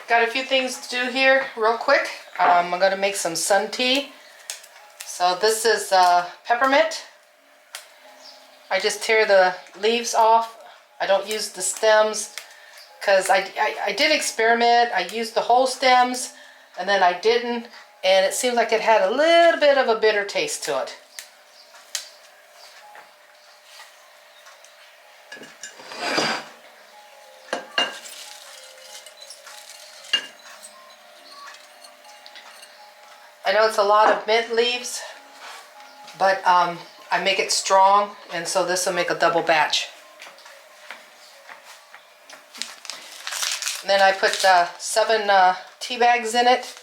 Got a few things to do here real quick. I'm going to make some sun tea. So this is peppermint. I just tear the leaves off. I don't use the stems because I did experiment. I used the whole stems and then I didn't, and it seems like it had a little bit of a bitter taste to it. I know it's a lot of mint leaves, but I make it strong, and so this will make a double batch. And then I put 7 tea bags in it.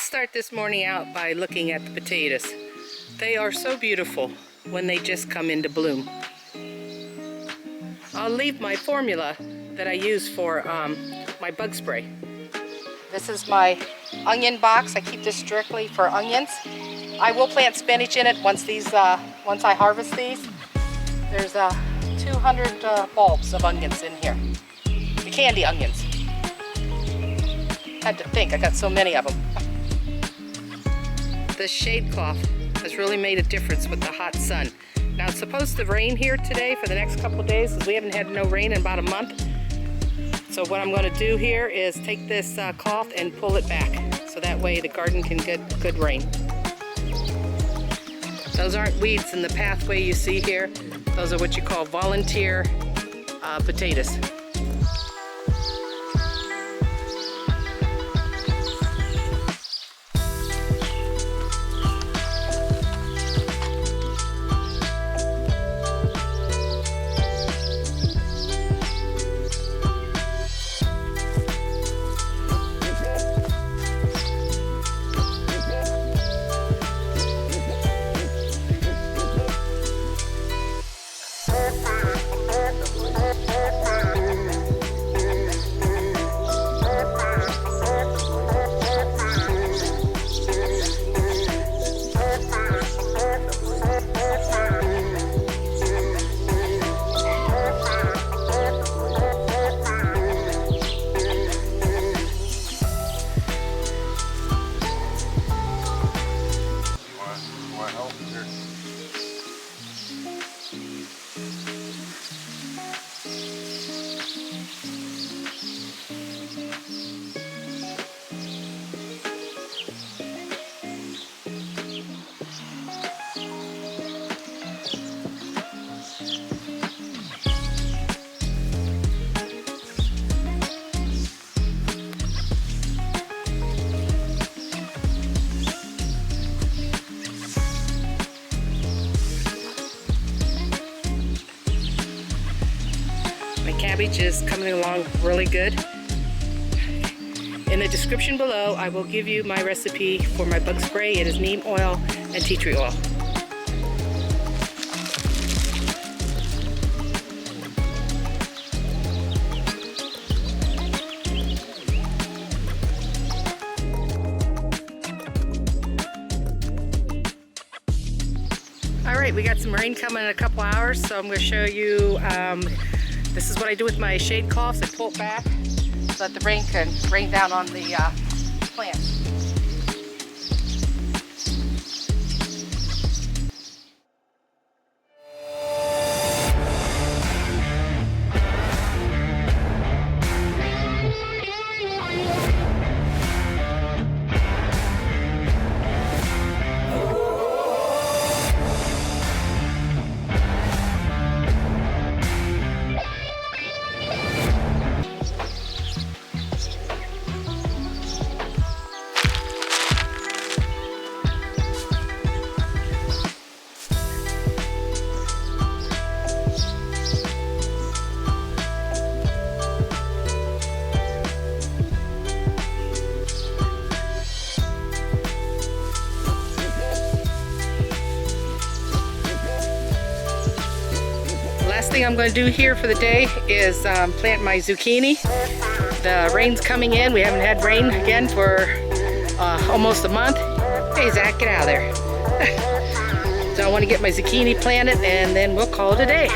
Start this morning out by looking at the potatoes. They are so beautiful when they just come into bloom. I'll leave my formula that I use for my bug spray. This is my onion box. I keep this strictly for onions. I will plant spinach in it once I harvest these. There's 200 bulbs of onions in here. The candy onions. Had to think, I got so many of them. This shade cloth has really made a difference with the hot sun. Now it's supposed to rain here today for the next couple of days because we haven't had no rain in about a month. So what I'm going to do here is take this cloth and pull it back so that way the garden can get good rain. Those aren't weeds in the pathway you see here. Those are what you call volunteer potatoes. Cabbage is coming along really good. In the description below, I will give you my recipe for my bug spray. It is neem oil and tea tree oil. All right, we got some rain coming in a couple hours, so I'm going to show you this is what I do with my shade cloths. I pull it back so that the rain can rain down on the plants. thing I'm going to do here for the day is plant my zucchini. The rain's coming in. We haven't had rain again for almost a month. Hey Zach, get out of there. So I want to get my zucchini planted and then we'll call it a day.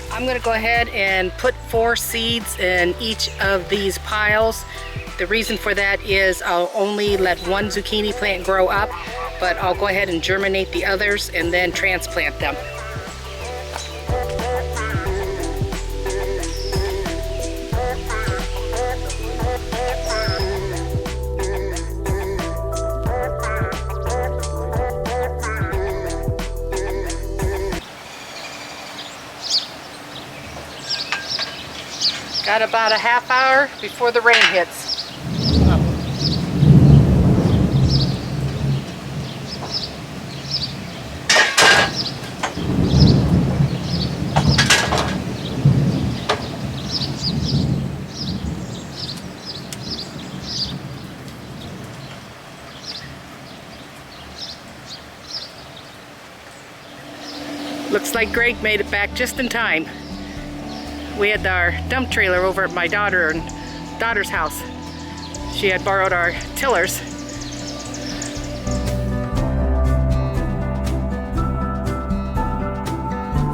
I'm going to go ahead and put 4 seeds in each of these piles. The reason for that is I'll only let 1 zucchini plant grow up, but I'll go ahead and germinate the others and then transplant them. Got about a half hour before the rain hits. Looks like Greg made it back just in time. We had our dump trailer over at my daughter's house. She had borrowed our tillers.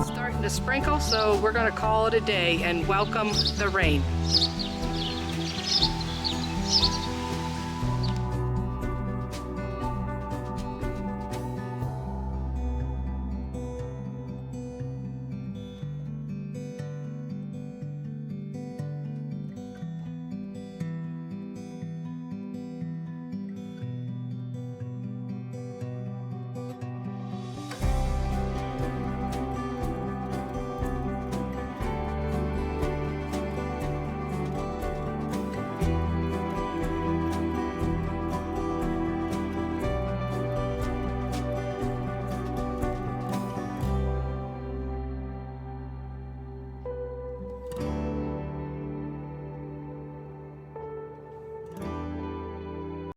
It's starting to sprinkle, so we're going to call it a day and welcome the rain.